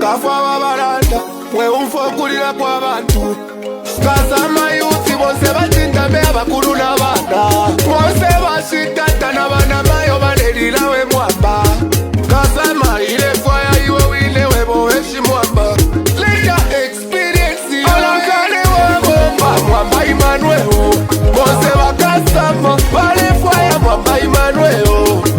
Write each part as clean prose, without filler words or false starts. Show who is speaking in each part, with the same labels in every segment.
Speaker 1: Kafu ababaranda, mwe umfokulira kwa bantu. Kazama yuthi bose batintambe abakulu n'abaana. Bose bashitata n'abaana bayo balelira we Mwamba. Kazama ile fire iwe wile webo heshi Mwamba. Later experience olakale webo Mwamba Emmanuel. Bose bakasama bale fire Mwamba Emmanuel.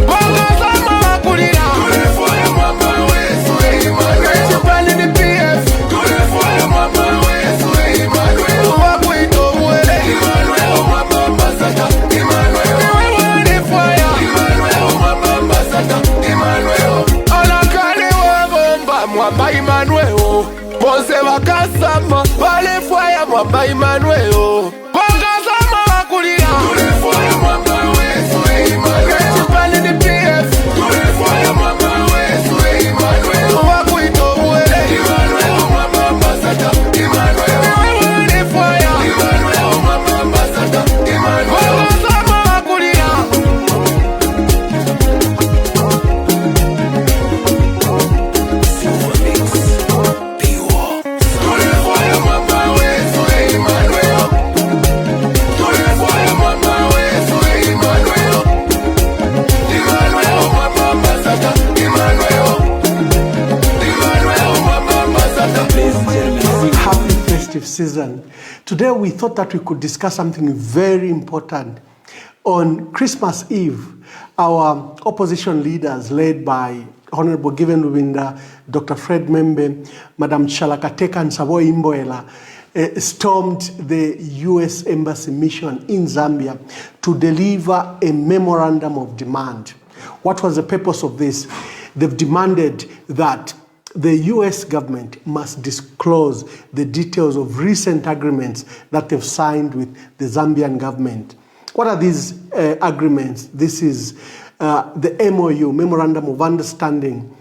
Speaker 1: Bakasama bakulira tule fire Mwamba wesu Emmanuel. Chipani ni BRIEF tule fire Mwamba wesu Emmanuel. Wakuito mwele Emmanuel Mwamba ambassador Emmanuel. Tule fire Emmanuel Mwamba ambassador Emmanuel. Olakale webo Mwamba Emmanuel. Bose bakasama bale fire Mwamba Emmanuel. Bakasama bakulira tule fire Mwamba wesu Emmanuel. Chipani ni BRIEF tule fire Mwamba wesu Emmanuel. Wakuito mwele Emmanuel Mwamba ambassador Emmanuel. Tule fire Emmanuel Mwamba ambassador Emmanuel. Bakasama bakulira tule fire Mwamba wesu Emmanuel. Tule fire Mwamba wesu Emmanuel. Emmanuel Mwamba ambassador Emmanuel. Emmanuel Mwamba ambassador.
Speaker 2: Happy festive season. Today we thought that we could discuss something very important. On Christmas Eve, our opposition leaders led by Honorable Given Rubinda, Dr. Fred Membe, Madam Chalakateka and Savoy Imboela stormed the US Embassy mission in Zambia to deliver a memorandum of demand. What was the purpose of this? They've demanded that the US government must disclose the details of recent agreements that they've signed with the Zambian government. What are these agreements? This is the MOU, Memorandum of Understanding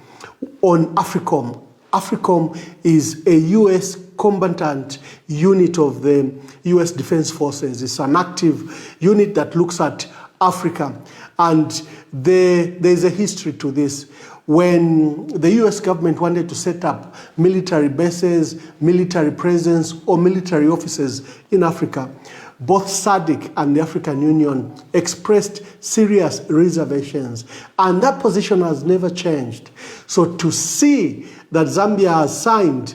Speaker 2: on Africom. Africom is a US combatant unit of the US Defense Forces. It's an active unit that looks at Africa. And there's a history to this. When the US government wanted to set up military bases, military presence, or military offices in Africa, both SADC and the African Union expressed serious reservations, and that position has never changed. So to see that Zambia has signed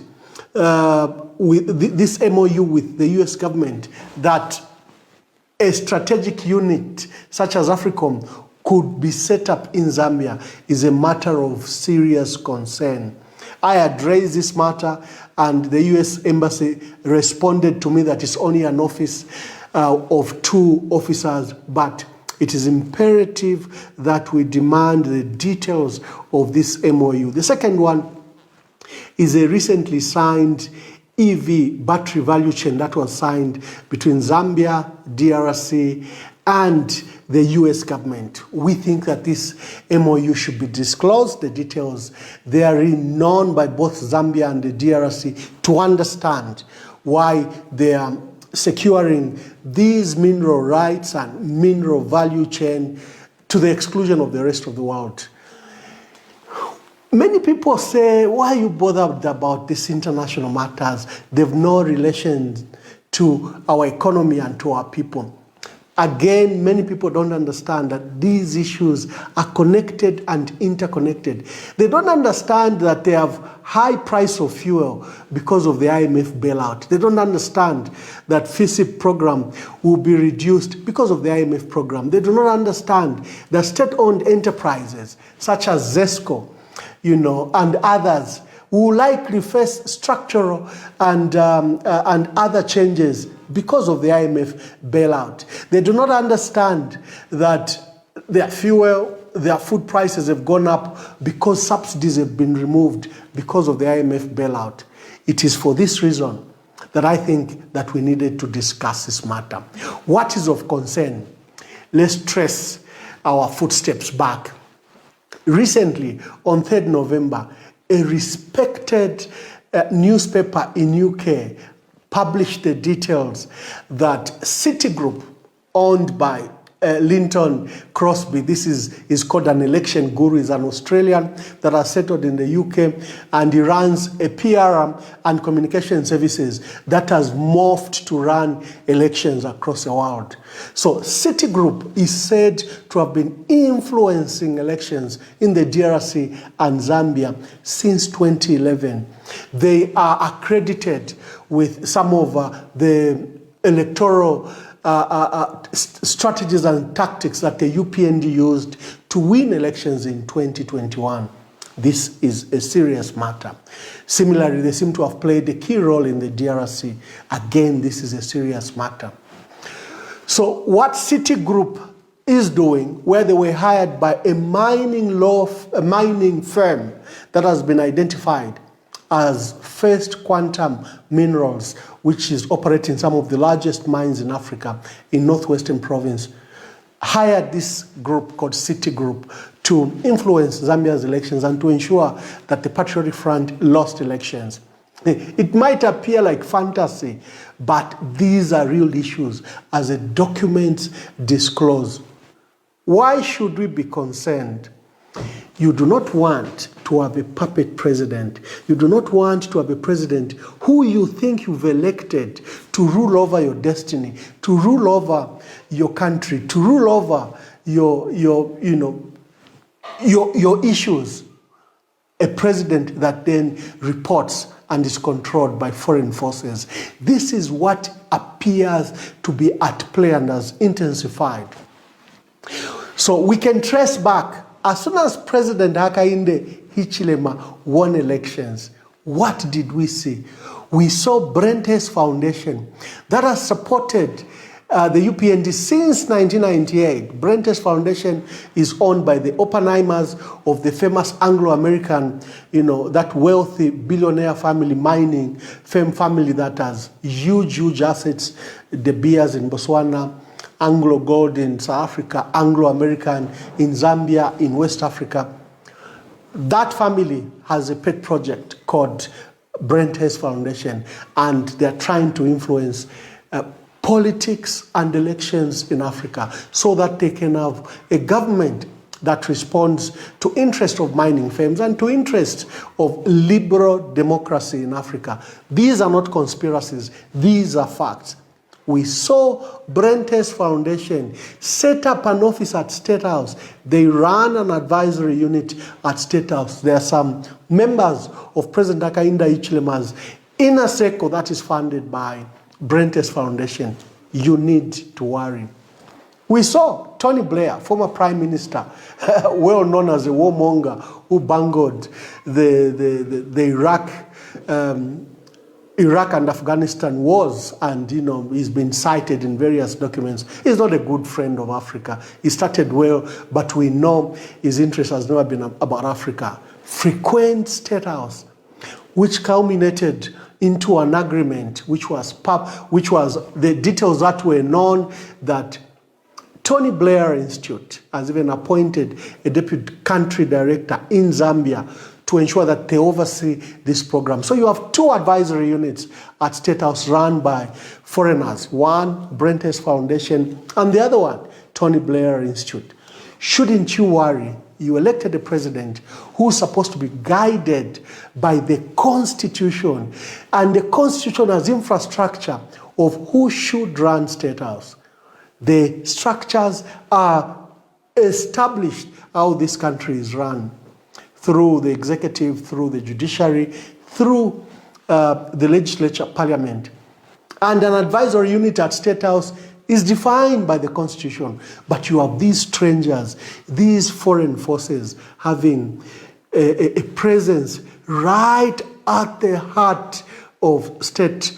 Speaker 2: with this MOU with the US government, that a strategic unit such as Africom could be set up in Zambia is a matter of serious concern. I had raised this matter and the US Embassy responded to me that it's only an office of 2 officers, but it is imperative that we demand the details of this MOU. The second one is a recently signed EV battery value chain that was signed between Zambia, DRC, and the US government. We think that this MOU should be disclosed, the details therein known by both Zambia and the DRC, to understand why they are securing these mineral rights and mineral value chain to the exclusion of the rest of the world. Many people say, why are you bothered about these international matters? They've no relation to our economy and to our people. Again, many people don't understand that these issues are connected and interconnected. They don't understand that they have high price of fuel because of the IMF bailout. They don't understand that FISIP program will be reduced because of the IMF program. They do not understand that state-owned enterprises such as ZESCO, and others will likely face structural and other changes because of the IMF bailout. They do not understand that their fuel, their food prices have gone up because subsidies have been removed because of the IMF bailout. It is for this reason that I think that we needed to discuss this matter. What is of concern? Let's trace our footsteps back. Recently, on 3rd November, a respected newspaper in UK published the details that Citigroup, owned by Linton Crosby. This is called an election guru. He's an Australian that has settled in the UK, and he runs a PR and communication services that has morphed to run elections across the world. So Citigroup is said to have been influencing elections in the DRC and Zambia since 2011. They are accredited with some of the electoral strategies and tactics that the UPND used to win elections in 2021. This is a serious matter. Similarly, they seem to have played a key role in the DRC. Again, this is a serious matter. So what Citigroup is doing, where they were hired by a mining firm that has been identified as First Quantum Minerals, which is operating some of the largest mines in Africa in Northwestern Province, hired this group called Citigroup to influence Zambia's elections and to ensure that the Patriotic Front lost elections. It might appear like fantasy, but these are real issues as the documents disclose. Why should we be concerned? You do not want to have a puppet president. You do not want to have a president who you think you've elected to rule over your destiny, to rule over your country, to rule over your issues. A president that then reports and is controlled by foreign forces. This is what appears to be at play and has intensified. So we can trace back. As soon as President Hakainde Hichilema won elections, what did we see? We saw Brenthurst Foundation that has supported the UPND since 1998. Brenthurst Foundation is owned by the Oppenheimers of the famous Anglo-American, that wealthy billionaire family, mining family that has huge assets, De Beers in Botswana, Anglo Gold in South Africa, Anglo-American in Zambia, in West Africa. That family has a pet project called Brenthurst Foundation, and they're trying to influence politics and elections in Africa so that they can have a government that responds to interest of mining firms and to interest of liberal democracy in Africa. These are not conspiracies, these are facts. We saw Brenthurst Foundation set up an office at State House. They ran an advisory unit at State House. There are some members of President Hakainde Hichilema's inner circle that is funded by Brenthurst Foundation. You need to worry. We saw Tony Blair, former Prime Minister, well known as a warmonger who bungled the Iraq and Afghanistan wars, and he's been cited in various documents. He's not a good friend of Africa. He started well, but we know his interest has never been about Africa. Frequent State House, which culminated into an agreement, which was the details that were known, that Tony Blair Institute has even appointed a deputy country director in Zambia to ensure that they oversee this program. So you have two advisory units at State House run by foreigners. One, Brenthurst Foundation, and the other one, Tony Blair Institute. Shouldn't you worry? You elected a president who's supposed to be guided by the Constitution, and the Constitution has infrastructure of who should run State House. The structures are established how this country is run, through the executive, through the judiciary, through the legislature, parliament. And an advisory unit at State House is defined by the Constitution. But you have these strangers, these foreign forces having a presence right at the heart of state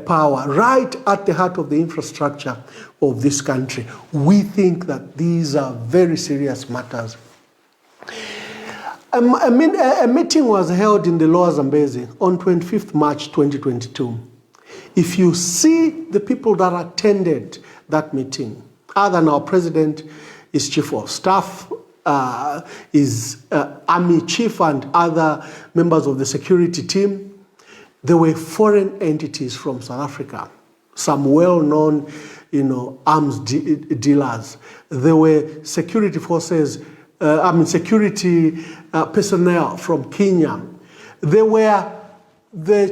Speaker 2: power, right at the heart of the infrastructure of this country. We think that these are very serious matters. A meeting was held in the Lower Zambezi on 25th March 2022. If you see the people that attended that meeting, other than our president, his chief of staff, his army chief, and other members of the security team, there were foreign entities from South Africa. some well-known, arms dealers. There were security forces, security personnel from Kenya. There were the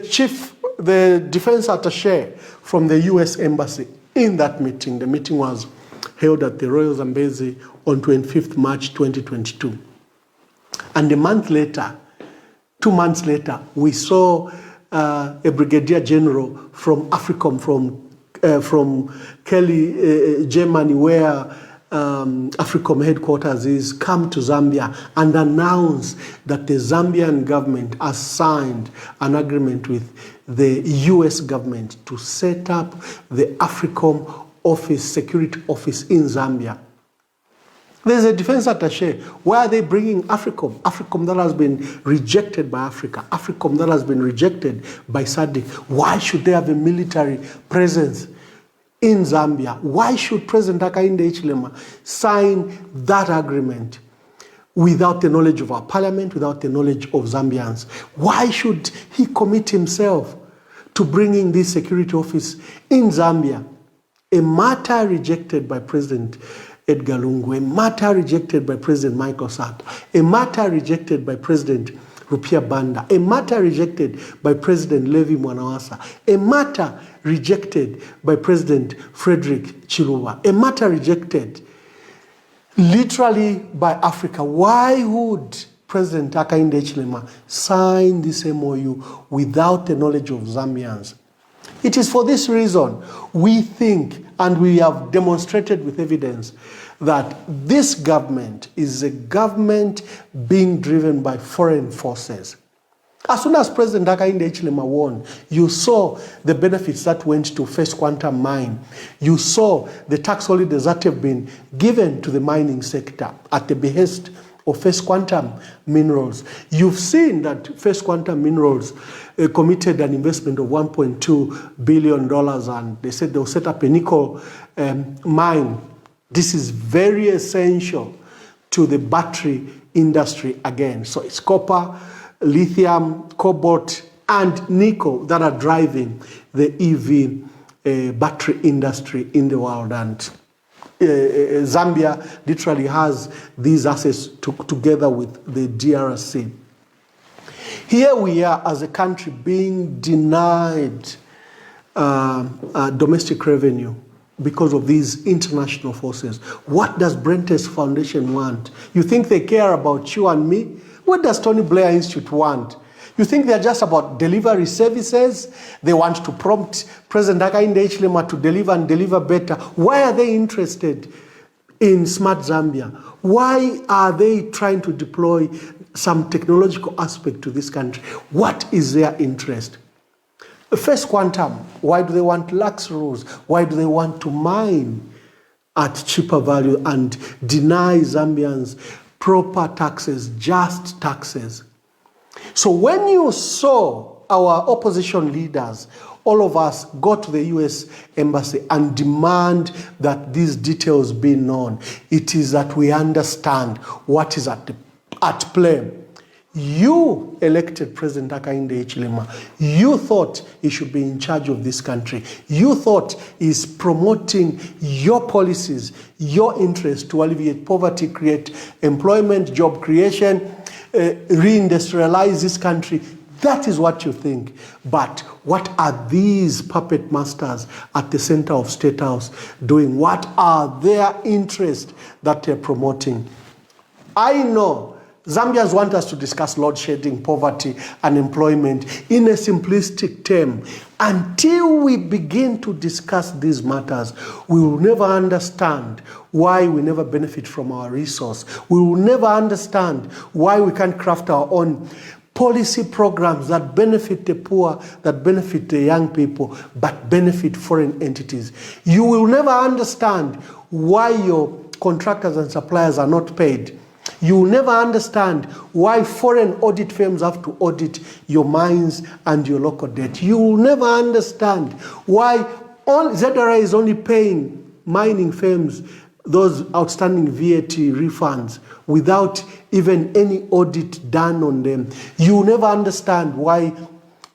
Speaker 2: defense attaché from the US Embassy in that meeting. The meeting was held at the Royal Zambezi on 25th March 2022. And a month later, 2 months later, we saw a brigadier general from Africom, from Kelly, Germany, where Africom headquarters is, come to Zambia and announce that the Zambian government has signed an agreement with the US government to set up the Africom office, security office in Zambia. There's a defense attaché. Why are they bringing Africom? Africom that has been rejected by Africa. Africom that has been rejected by SADC. Why should they have a military presence in Zambia? Why should President Hakainde Hichilema sign that agreement without the knowledge of our parliament, without the knowledge of Zambians? Why should he commit himself to bringing this security office in Zambia? A matter rejected by President Edgar Lungu, a matter rejected by President Michael Sata, a matter rejected by President Rupia Banda, a matter rejected by President Levi Mwanawasa, a matter rejected by President Frederick Chiluba, a matter rejected literally by Africa. Why would President Hakainde Hichilema sign this MOU without the knowledge of Zambians? It is for this reason we think, and we have demonstrated with evidence, that this government is a government being driven by foreign forces. As soon as President Hakainde Hichilema won, you saw the benefits that went to First Quantum Mine. You saw the tax holidays that have been given to the mining sector at the behest of First Quantum Minerals. You've seen that First Quantum Minerals committed an investment of $1.2 billion, and they said they'll set up a nickel mine. This is very essential to the battery industry again. So it's copper, lithium, cobalt, and nickel that are driving the EV battery industry in the world. And Zambia literally has these assets together with the DRC. Here we are as a country being denied domestic revenue because of these international forces. What does Brenthurst Foundation want? You think they care about you and me? What does Tony Blair Institute want? You think they're just about delivery services? They want to prompt President Hakainde Hichilema to deliver and deliver better. Why are they interested in Smart Zambia? Why are they trying to deploy some technological aspect to this country? What is their interest? First Quantum, why do they want lax rules? Why do they want to mine at cheaper value and deny Zambians proper taxes, just taxes? So when you saw our opposition leaders, all of us go to the US Embassy and demand that these details be known, it is that we understand what is at play. You elected President Hakainde Hichilema. You thought he should be in charge of this country. You thought he's promoting your policies, your interests to alleviate poverty, create employment, job creation, reindustrialize this country. That is what you think. But what are these puppet masters at the center of State House doing? What are their interests that they're promoting? I know Zambians want us to discuss load shedding, poverty, unemployment in a simplistic term. Until we begin to discuss these matters, we will never understand why we never benefit from our resource. We will never understand why we can't craft our own policy programs that benefit the poor, that benefit the young people, but benefit foreign entities. You will never understand why your contractors and suppliers are not paid. You will never understand why foreign audit firms have to audit your mines and your local debt. You will never understand why ZRA is only paying mining firms those outstanding VAT refunds without even any audit done on them. You will never understand why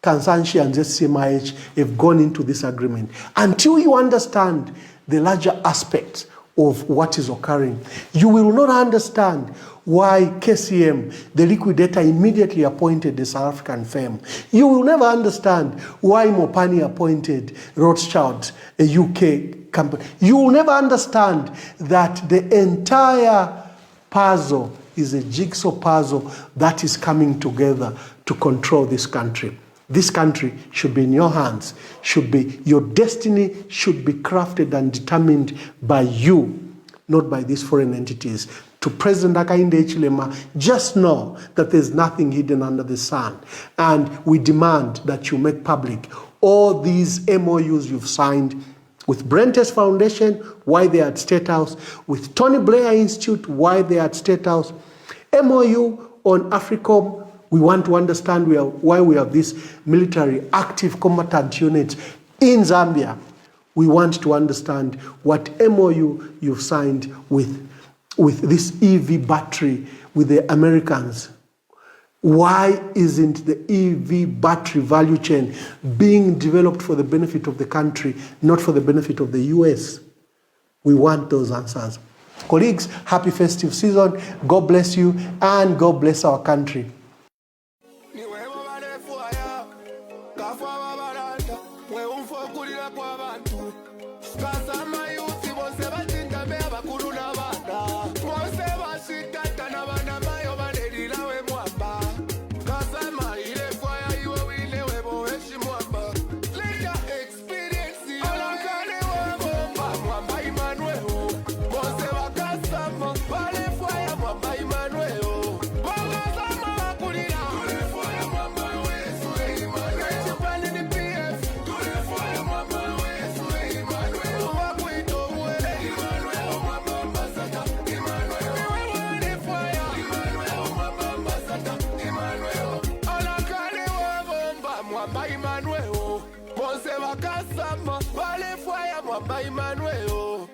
Speaker 2: Kansanshi and ZCMIH have gone into this agreement. Until you understand the larger aspects of what is occurring, you will not understand why KCM, the liquidator, immediately appointed the South African firm. You will never understand why Mopani appointed Rothschild, a UK company. You will never understand that the entire puzzle is a jigsaw puzzle that is coming together to control this country. This country should be in your hands, your destiny should be crafted and determined by you, not by these foreign entities. To President Hakainde Hichilema, just know that there's nothing hidden under the sun. And we demand that you make public all these MOUs you've signed with Brenthurst Foundation, why they are at State House, with Tony Blair Institute, why they are at State House, MOU on Africom. We want to understand why we have this military active combatant unit in Zambia. We want to understand what MOU you've signed with this EV battery with the Americans. Why isn't the EV battery value chain being developed for the benefit of the country, not for the benefit of the US? We want those answers. Colleagues, happy festive season. God bless you and God bless our country.
Speaker 1: Emmanuel, Mwamba Emmanuel.